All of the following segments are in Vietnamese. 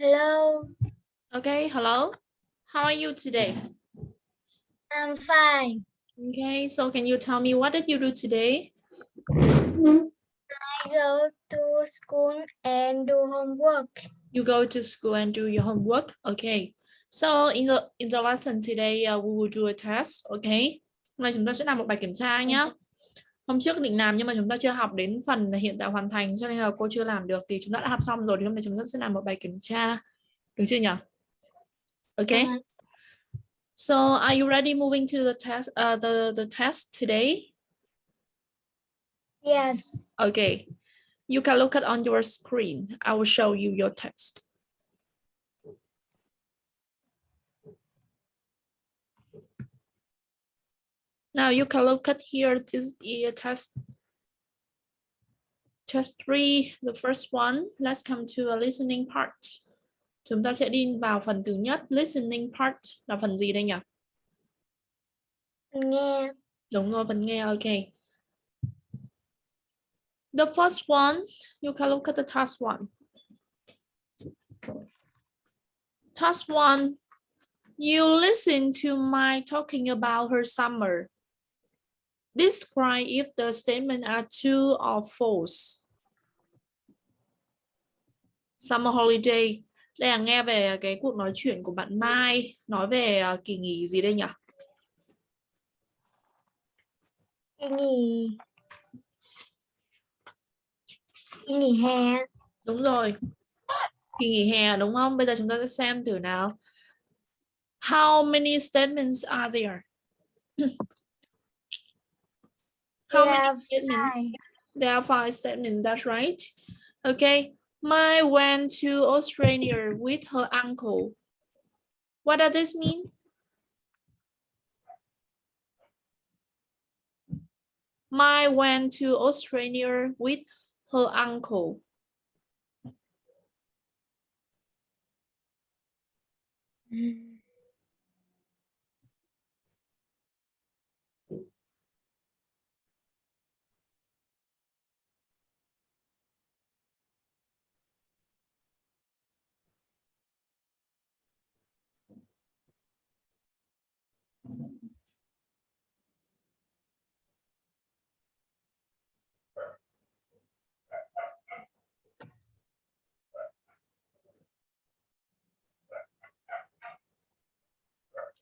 Hello, Okay, hello. How are you today? I'm fine. Okay, so can you tell me what did you do today? I go to school and do homework. You go to school and do your homework. Okay. So in the lesson today, we will do a test. Okay. Hôm nay chúng ta sẽ làm một bài kiểm tra nhá. Hôm trước định làm nhưng mà chúng ta chưa học đến phần hiện tại hoàn thành cho nên là cô chưa làm được, thì chúng ta đã học xong rồi thì hôm nay chúng ta sẽ làm một bài kiểm tra. Được chưa nhỉ? Okay. So are you ready moving to the test the test today? Yes. Okay. You can look at on your screen. I will show you your text. Now you can look at here. This is test 3, the first one. Let's come to a listening part. Chúng ta sẽ đi vào phần thứ nhất. Listening part là phần gì đây nhỉ? Nghe. Đúng rồi, phần nghe. Okay. The first one, you can look at the task 1. Task 1, you listen to my talking about her summer. Describe if the statement are true or false. Summer holiday. Đây là nghe về cái cuộc nói chuyện của bạn Mai. Nói về kỳ nghỉ gì đây nhỉ? Kỳ nghỉ hè. Đúng rồi. Kỳ nghỉ hè đúng không? Bây giờ chúng ta sẽ xem thử nào. How many statements are there? How many statements? 5. There are 5 statements, that's right. Okay. Mai went to Australia with her uncle. What does this mean? Mai went to Australia with her uncle.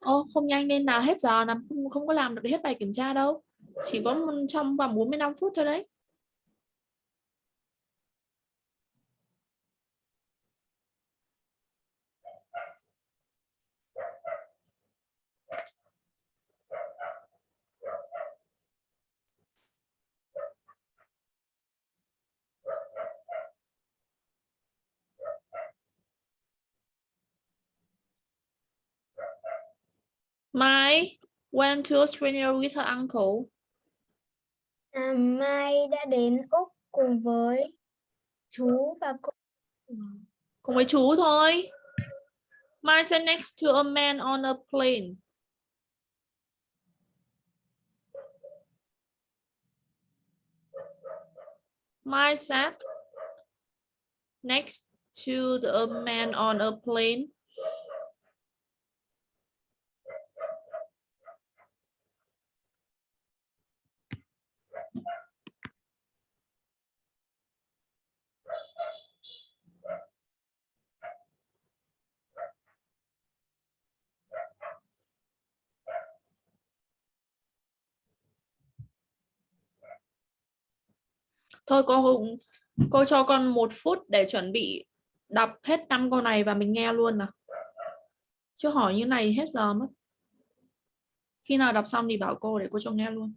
Ồ, không nhanh lên nào, hết giờ là không có làm được hết bài kiểm tra đâu. Chỉ có trong vòng 45 phút thôi đấy. Mai went to Australia with her uncle. Mai đã đến Úc cùng với chú và cô. Cùng với chú thôi. Mai sat next to a man on a plane. Mai sat next to a man on a plane. Thôi cô cho con 1 phút để chuẩn bị đọc hết 5 câu này và mình nghe luôn nào. Chứ hỏi như này hết giờ mất. Khi nào đọc xong thì bảo cô để cô cho nghe luôn.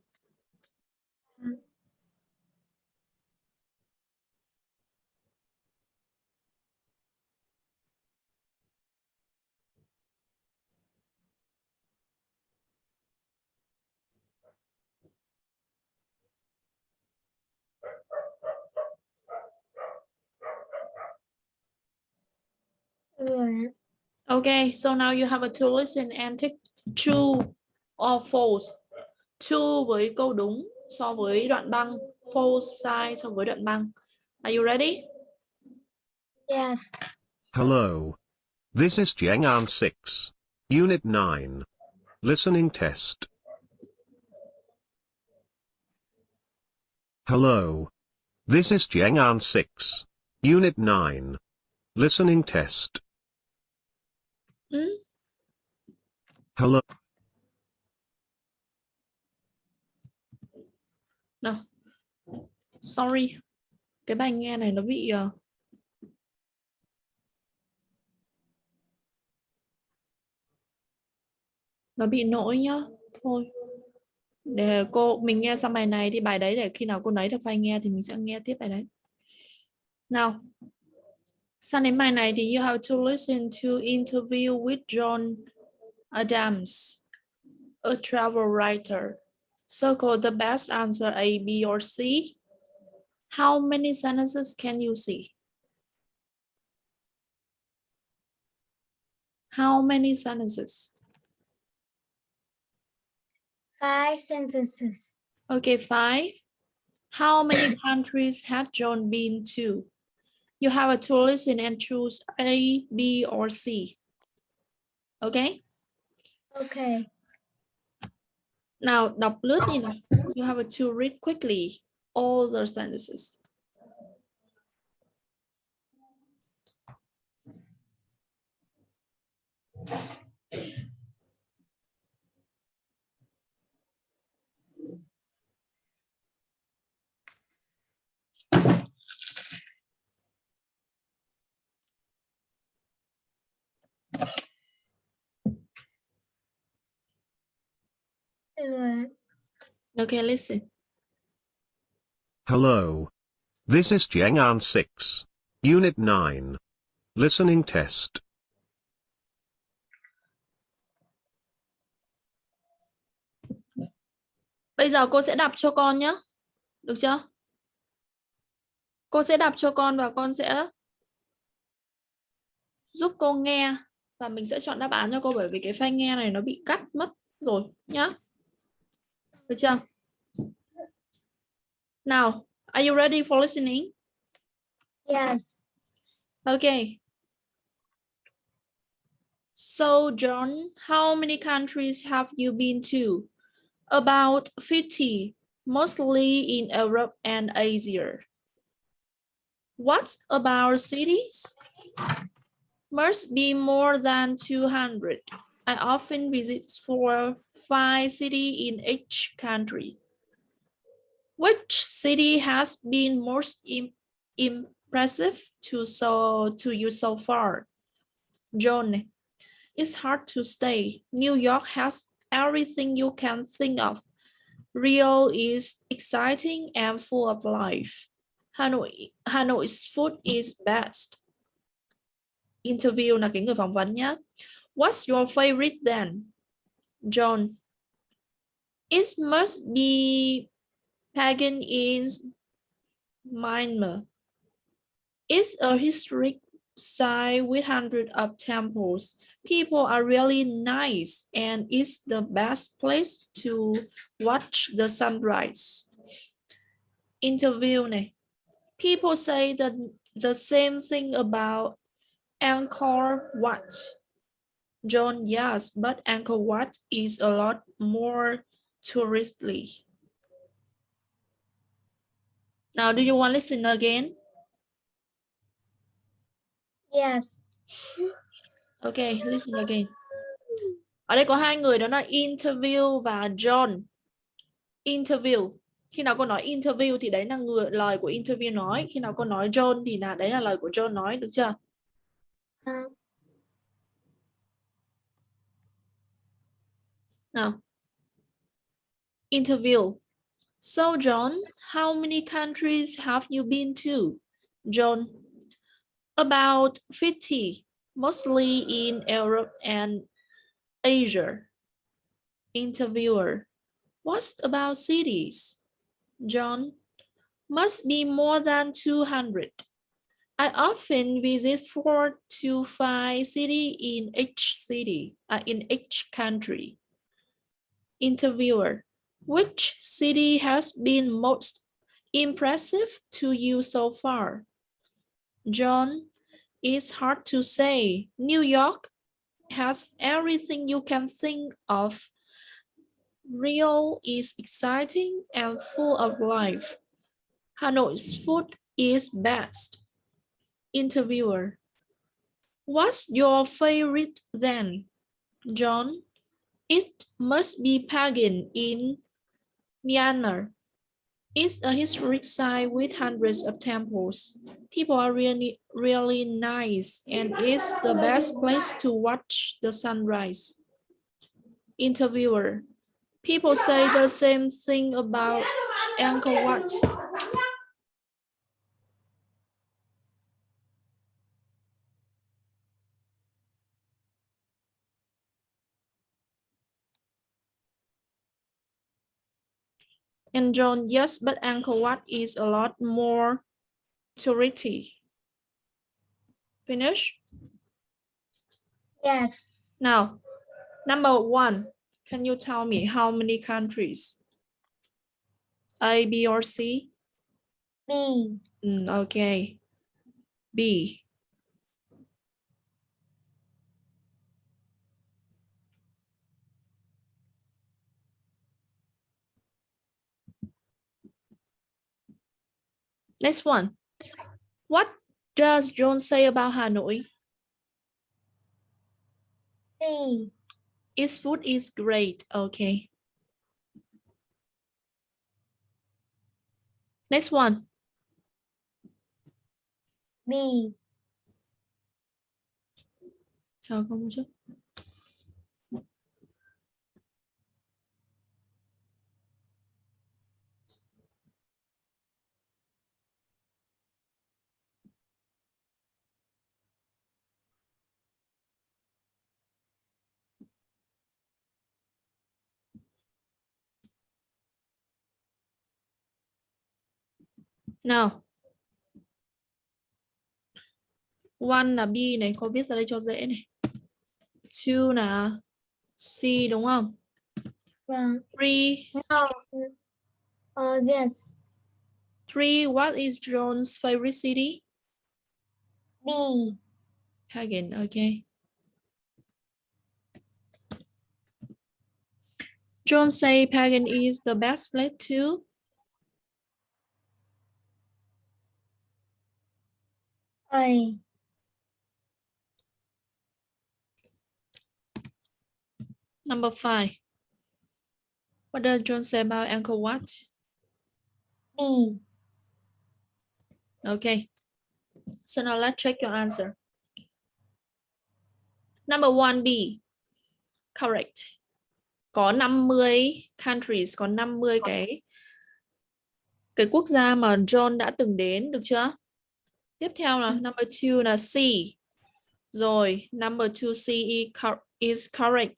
Okay, so now you have to listen and take true or false. True với câu đúng so với đoạn băng, false sai so với đoạn băng. Are you ready? Yes. Hello. This is Jiang'an 6. Unit 9. Listening test. Hello. This is Jiang'an 6. Unit 9. Listening test. Hello. Nào. Sorry. Cái bài nghe này nó bị lỗi nhá. Thôi. Để mình nghe xong bài này thì bài đấy để khi nào cô lấy được file nghe thì mình sẽ nghe tiếp bài đấy. Nào. Sang đến bài này thì you have to listen to interview with John Adams, a travel writer. Circle the best answer A, B, or C. How many sentences can you see? How many sentences? 5 sentences. Okay, 5. How many countries had John been to? You have to listen and choose A, B, or C. Okay? Okay. Nào, đọc lướt đi nào. You have to read quickly all the sentences. Okay, listen. Hello. This is Jiang'an 6. Unit 9. Listening test. Bây giờ cô sẽ đọc cho con nhé. Được chưa? Cô sẽ đọc cho con và con sẽ giúp cô nghe. Và mình sẽ chọn đáp án cho cô bởi vì cái file nghe này nó bị cắt mất rồi nhá. Được chưa? Now, are you ready for listening? Yes. Okay. So, John, how many countries have you been to? About 50, mostly in Europe and Asia. What about cities? Must be more than 200. I often visit 5 cities in each country. Which city has been most impressive to you so far? John, it's hard to say. New York has everything you can think of. Rio is exciting and full of life. Hanoi's food is best. Interview là cái người phỏng vấn nhé. What's your favorite then? John, it must be pagan in Myanmar. It's a historic site with hundreds of temples. People are really nice and it's the best place to watch the sunrise. Interview này. People say that the same thing about Angkor Wat. John, yes, but Angkor Wat is a lot more touristy. Now, do you want to listen again? Yes. Okay, listen again. Ở đây có hai người đó là interview và John. Interview. Khi nào cô nói interview thì đấy là lời của interview nói. Khi nào cô nói John thì đấy là lời của John nói, được chưa? Nào. Interview. So John, how many countries have you been to? John, about 50, mostly in Europe and Asia. Interviewer, what about cities? John, must be more than 200. I often visit 4 to 5 cities in each country. Interviewer, which city has been most impressive to you so far? John, It's hard to say. New York has everything you can think of. Rio is exciting and full of life. Hanoi's food is best. Interviewer. What's your favorite then? John. It must be pagan in Myanmar. It's a historic site with hundreds of temples. People are really nice, and it's the best place to watch the sunrise. Interviewer. People say the same thing about Angkor Wat. And John, yes, but Angkor Wat is a lot more touristy. Finish? Yes. Now, number 1. Can you tell me how many countries? A, B, or C? B. Okay. B. Next one. What does John say about Hanoi? C. Its food is great. Okay. Next one. B. Chờ con một chút. Nào. One là B này, cô viết ra đây cho dễ này. Two là C đúng không? Vâng. Three. No. Yes. 3. What is John's favorite city? B. Pagan. Okay. John say Pagan is the best place too. A. Number 5. What does John say about Angkor Wat? B. Okay. So now let's check your answer. Number 1B. Correct. Có 50 countries, có 50 cái quốc gia mà John đã từng đến, được chưa? Tiếp theo là number 2 là C. Rồi, number 2C is correct.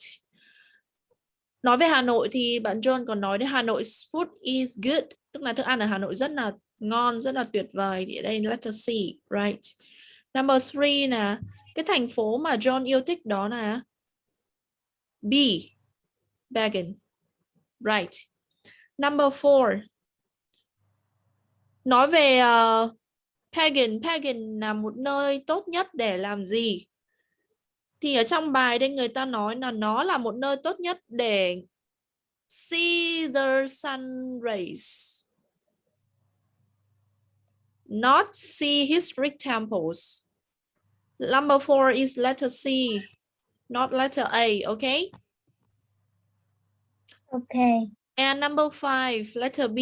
Nói về Hà Nội thì bạn John còn nói đến Hà Nội food is good, tức là thức ăn ở Hà Nội rất là ngon, rất là tuyệt vời. Thì ở đây letter C, right? Number 3 là cái thành phố mà John yêu thích đó là B, Bergen, right? Number 4. Nói về Pagan là một nơi tốt nhất để làm gì? Thì ở trong bài đây người ta nói là nó là một nơi tốt nhất để see the sun rays. Not see historic temples. Number 4 is letter C, not letter A, okay? Okay. And number 5, letter B.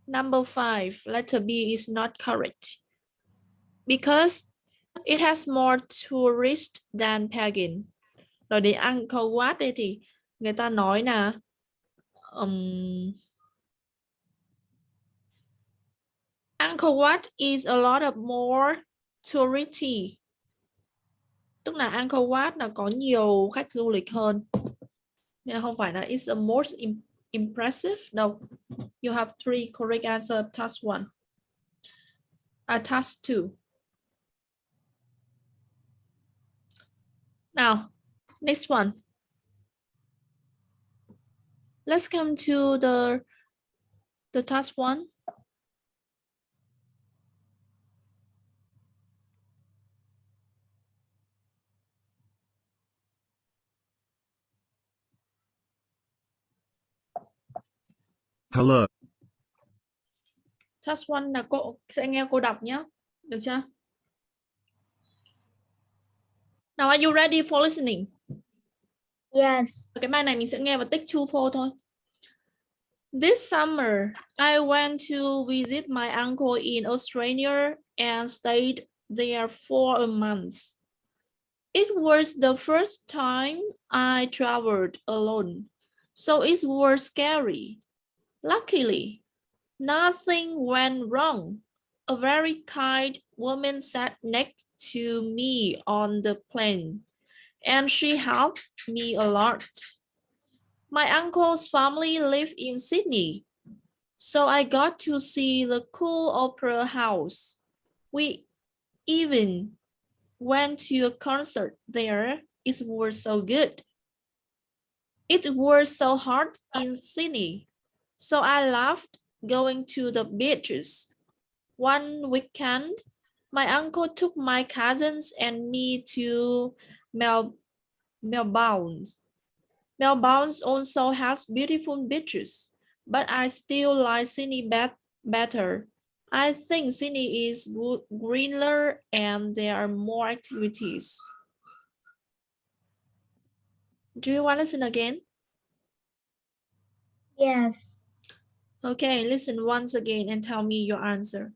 Number 5, letter B is not correct. Because it has more tourists than Pagan. Rồi đến Angkor Wat đây thì người ta nói là Angkor Wat is a lot of more touristy. Tức là Angkor Wat là có nhiều khách du lịch hơn. Nên không phải là it's the most impressive đâu. You have 3 correct answer task 1. Task 2. Now, next one. Let's come to the task 1. Hello. Task 1 là cô sẽ nghe cô đọc nhé. Được chưa? Now are you ready for listening? Yes. Cái bài này mình sẽ nghe và tích true false thôi. This summer, I went to visit my uncle in Australia and stayed there for a month. It was the first time I traveled alone, so it was scary. Luckily, nothing went wrong. A very kind woman sat next to me on the plane, and she helped me a lot. My uncle's family lived in Sydney, so I got to see the cool opera house. We even went to a concert there. It was so good. It was so hot in Sydney, so I loved going to the beaches. One weekend, my uncle took my cousins and me to Melbourne. Melbourne also has beautiful beaches, but I still like Sydney better. I think Sydney is greener and there are more activities. Do you want to listen again? Yes. Okay, listen once again and tell me your answer.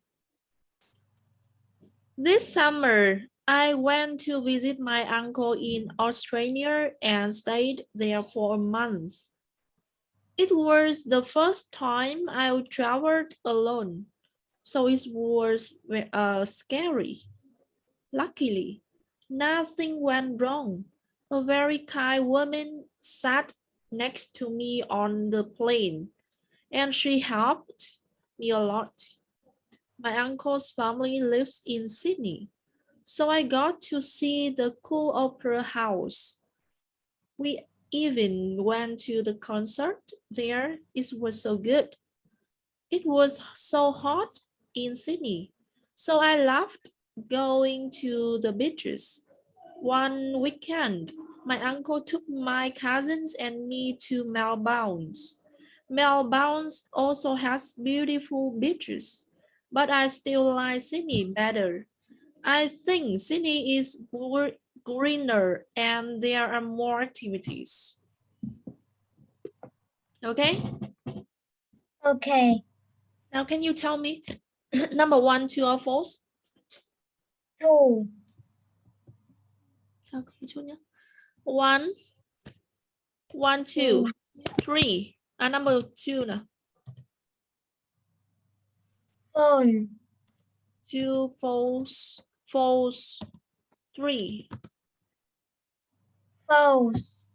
This summer, I went to visit my uncle in Australia and stayed there for a month. It was the first time I traveled alone, so it was scary. Luckily, nothing went wrong. A very kind woman sat next to me on the plane, and she helped me a lot. My uncle's family lives in Sydney, so I got to see the cool opera house. We even went to the concert there. It was so good. It was so hot in Sydney, so I loved going to the beaches. One weekend, my uncle took my cousins and me to Melbourne. Melbourne also has beautiful beaches, but I still like Sydney better. I think Sydney is greener and there are more activities. Okay? Okay. Now can you tell me number 1, 2 or false? 2. Sao một chút nhé. 1, 1, 2, 3. Number 2 nào. Phone. 2 false, false, 3. False.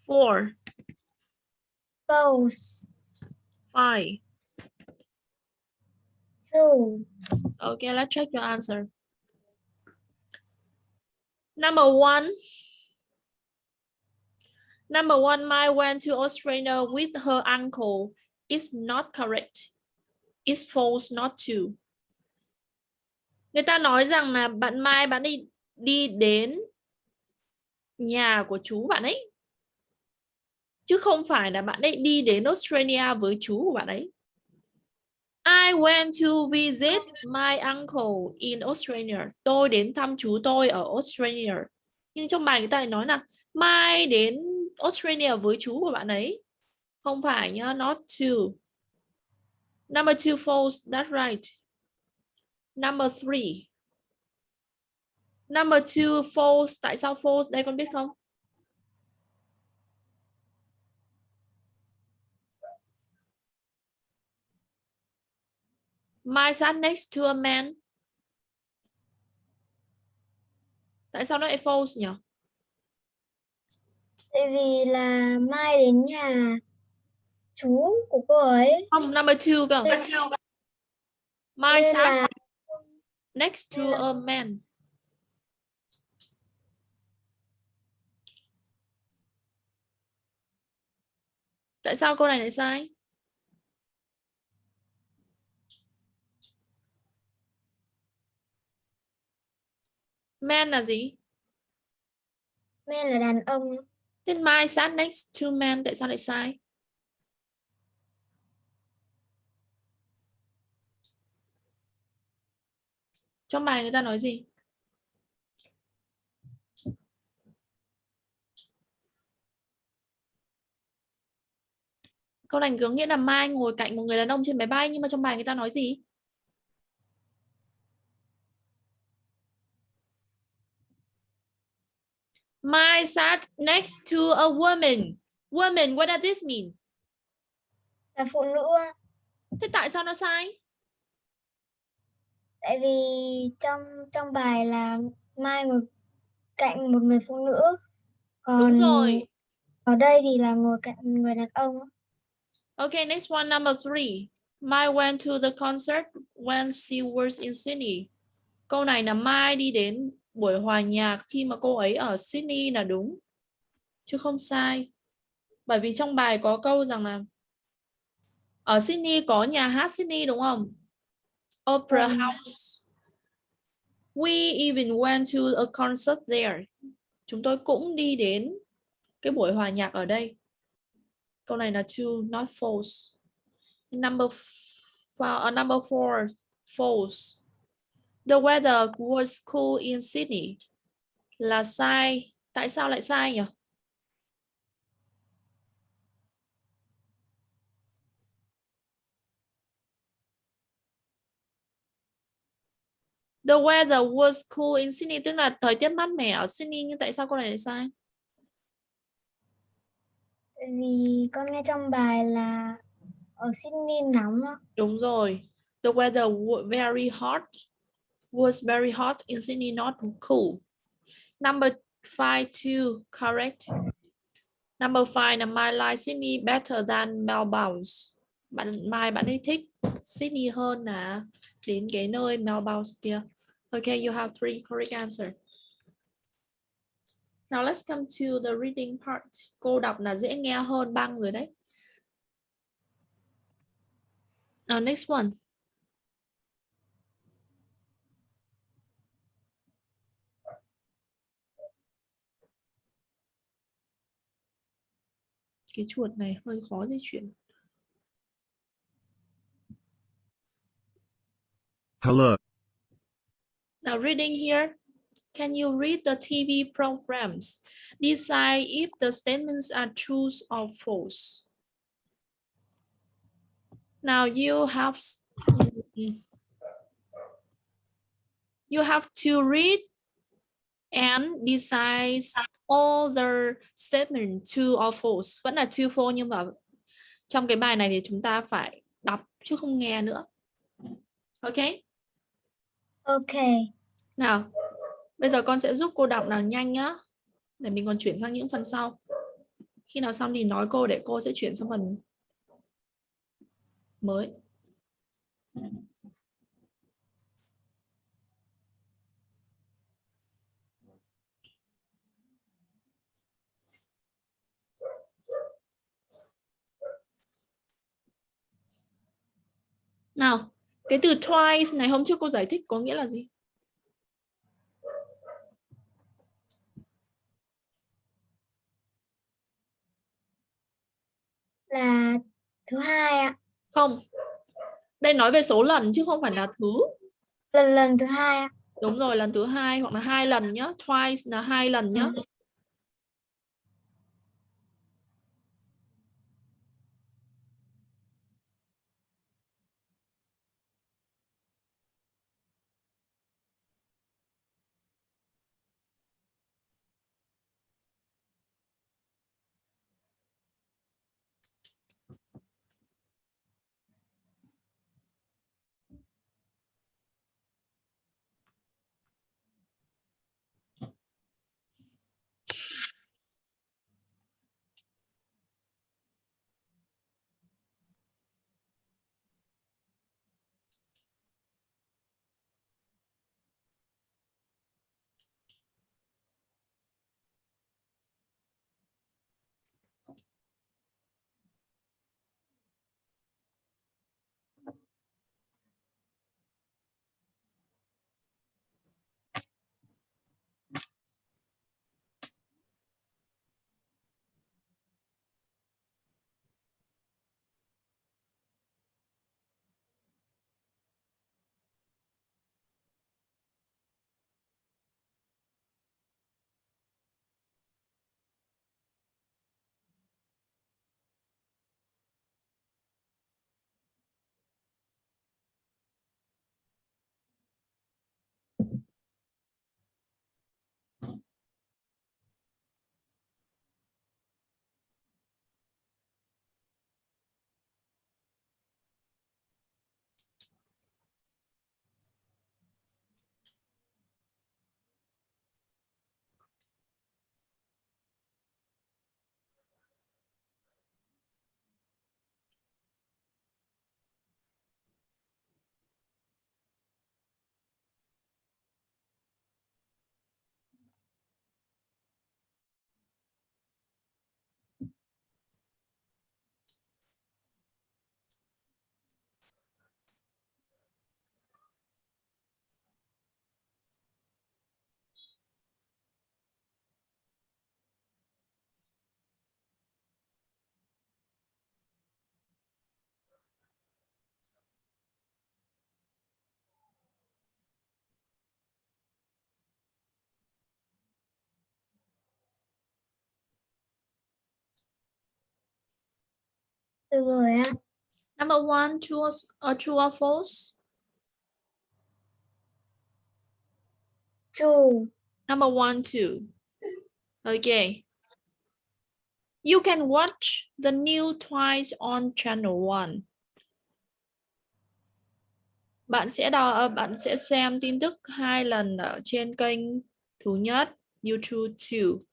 4, False. 5. True. Okay, let's check your answer. Number 1. Number 1, Mai went to Australia with her uncle. It's not correct. It's false, not true. Người ta nói rằng là bạn Mai bạn đi đến nhà của chú bạn ấy. Chứ không phải là bạn ấy đi đến Australia với chú của bạn ấy. I went to visit my uncle in Australia. Tôi đến thăm chú tôi ở Australia. Nhưng trong bài người ta lại nói là Mai đến Australia với chú của bạn ấy. Không phải nhá, not to. Number 2 false, that's right. Number 3. Number 2 false, tại sao false đây con biết không? Mai sat next to a man. Tại sao nó lại false nhỉ? Tại vì là Mai đến nhà chú của cô ấy. Không, number 2 cơ. Mai Nên sat là next to a man. Tại sao câu này lại sai? Man là gì? Man là đàn ông. Then Mai sat next to man, tại sao lại sai? Trong bài người ta nói gì? Câu này có nghĩa là Mai ngồi cạnh một người đàn ông trên máy bay, nhưng mà trong bài người ta nói gì? Mai sat next to a woman. Woman, what does this mean? Là phụ nữ ạ. Thế tại sao nó sai? Tại vì trong bài là Mai ngồi cạnh một người phụ nữ, còn Đúng rồi. ở đây thì là ngồi cạnh người đàn ông. Okay, next one, number 3. Mai went to the concert when she was in Sydney. Câu này là Mai đi đến buổi hòa nhạc khi mà cô ấy ở Sydney là đúng, chứ không sai. Bởi vì trong bài có câu rằng là ở Sydney có nhà hát Sydney đúng không? Opera House. We even went to a concert there. Chúng tôi cũng đi đến cái buổi hòa nhạc ở đây. Câu này là true, not false. Number 4, false. The weather was cool in Sydney. Là sai. Tại sao lại sai nhỉ? The weather was cool in Sydney, tức là thời tiết mát mẻ ở Sydney, nhưng tại sao câu này lại sai? Tại vì con nghe trong bài là ở Sydney nóng ạ. Đúng rồi. The weather was very hot in Sydney, not cool. Number 5, too, correct. Number 5 là Mai like Sydney better than Melbourne. Mai bạn ấy thích Sydney hơn là đến cái nơi Melbourne kia. Okay, you have 3 correct answer. Now let's come to the reading part. Cô đọc là dễ nghe hơn 3 người đấy. Now next one. Cái chuột này hơi khó di chuyển. Hello. Now reading here. Can you read the TV programs? Decide if the statements are true or false. Now you have to read and decide all the statement true or false. Vẫn là true false, nhưng mà trong cái bài này thì chúng ta phải đọc chứ không nghe nữa. Ok? Ok. Nào, bây giờ con sẽ giúp cô đọc nào nhanh nhá. Để mình còn chuyển sang những phần sau. Khi nào xong thì nói cô để cô sẽ chuyển sang phần mới. Nào, cái từ twice này hôm trước cô giải thích có nghĩa là gì? Là thứ hai ạ. Không. Đây nói về số lần chứ không phải là thứ. Lần thứ hai ạ. Đúng rồi, lần thứ hai hoặc là 2 lần nhá. Twice là 2 lần nhá. Được rồi ạ. Number one, true or false? True. Number one, two. Okay. You can watch the news twice on channel one. Bạn sẽ xem tin tức 2 lần ở trên kênh thứ nhất, YouTube 2.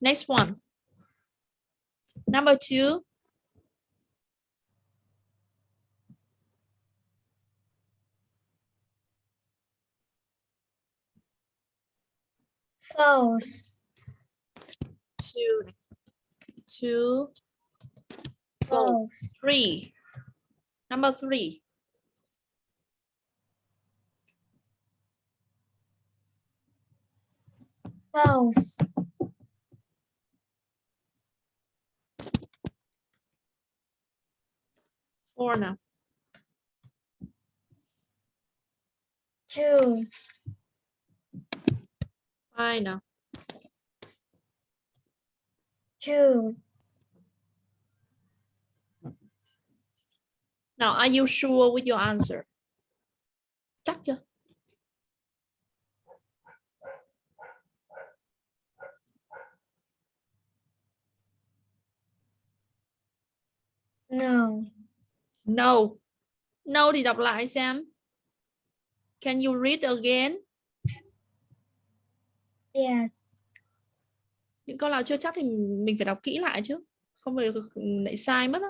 Next one. Number two. False. Two. False. Three. Number three. False. Four nào. True. Five nào. True. Now, are you sure with your answer? Chắc chưa? No. No. No thì đọc lại xem. Can you read again? Yes. Những câu nào chưa chắc thì mình phải đọc kỹ lại chứ. Không phải lại sai mất á.